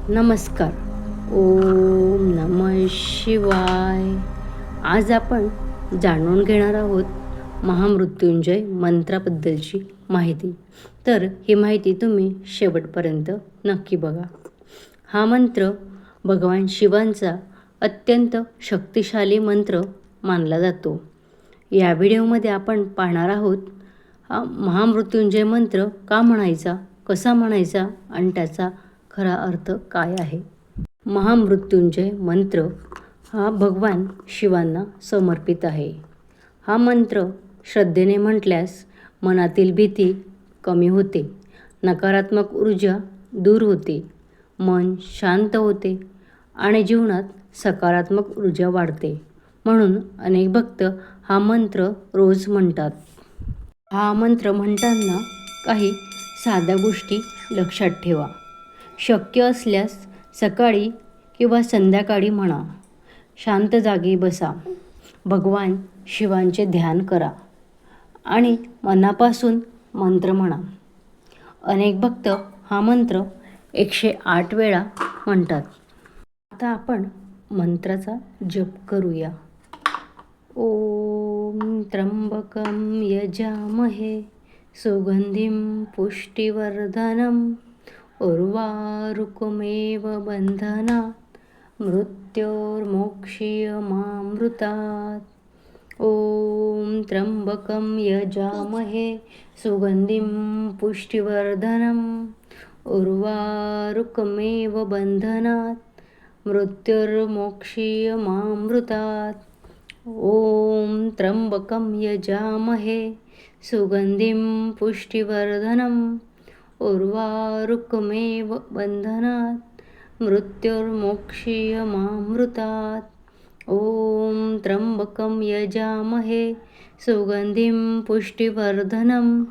नमस्कार. ओम नमः शिवाय. आज आपण जाणून घेणार आहोत महामृत्युंजय मंत्राबद्दलची माहिती. तर ही माहिती तुम्ही शेवटपर्यंत नक्की बघा. हा मंत्र भगवान शिवांचा अत्यंत शक्तिशाली मंत्र मानला जातो. या व्हिडिओमध्ये आपण पाहणार आहोत हा महामृत्युंजय मंत्र का म्हणायचा, कसा म्हणायचा आणि त्याचा खरा अर्थ काय आहे. महामृत्युंजय मंत्र हा भगवान शिवांना समर्पित आहे. हा मंत्र श्रद्धेने म्हटल्यास मनातील भीती कमी होते, नकारात्मक ऊर्जा दूर होते, मन शांत होते आणि जीवनात सकारात्मक ऊर्जा वाढते. म्हणून अनेक भक्त हा मंत्र रोज म्हणतात. हा मंत्र म्हणताना काही साध्या गोष्टी लक्षात ठेवा. शक्य असल्यास सकाळी किंवा संध्याकाळी म्हणा. शांत जागी बसा. भगवान शिवांचे ध्यान करा आणि मनापासून मंत्र म्हणा. अनेक भक्त हा मंत्र 108 वेळा म्हणतात. आता आपण मंत्राचा जप करूया. ओम त्र्यंबकं यजामहे सुगंधिं पुष्टिवर्धनम् उर्वारुकमेव बंधनात् मृत्योर्मोक्षीयमामृतात्. ओम त्र्यंबकं यजामहे सुगंधिं पुष्टिवर्धनम् उर्वारुकमेव बंधनात् मृत्योर्मोक्षीयमामृतात्. ओम त्र्यंबकं यजामहे सुगंधिं पुष्टिवर्धनम् उर्वारुकमेव बंधनात् मृत्योर्मोक्षीयमामृतात्. ओम त्र्यंबकं यजामहे सुगंधिं पुष्टिवर्धनम्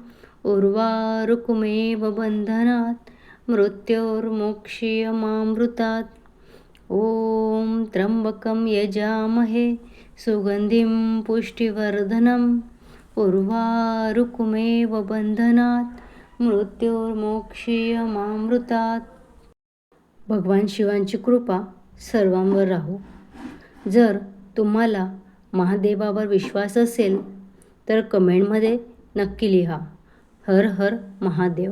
उर्वारुकमेव बंधनात् मृत्योर्मोक्षीयमामृतात्. ओम त्र्यंबकं यजामहे सुगंधिं पुष्टिवर्धनम् उर्वारुकमेव बंधनात् मृत्योर्मोक्षीयमामृतात्. भगवान शिवांची कृपा सर्वांवर राहो. जर तुम्हाला महादेवावर विश्वास असेल तर कमेंटमध्ये नक्की लिहा हर हर महादेव.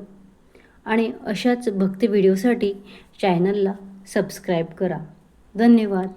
आणि अशाच भक्ती व्हिडिओसाठी चॅनलला सबस्क्राईब करा. धन्यवाद.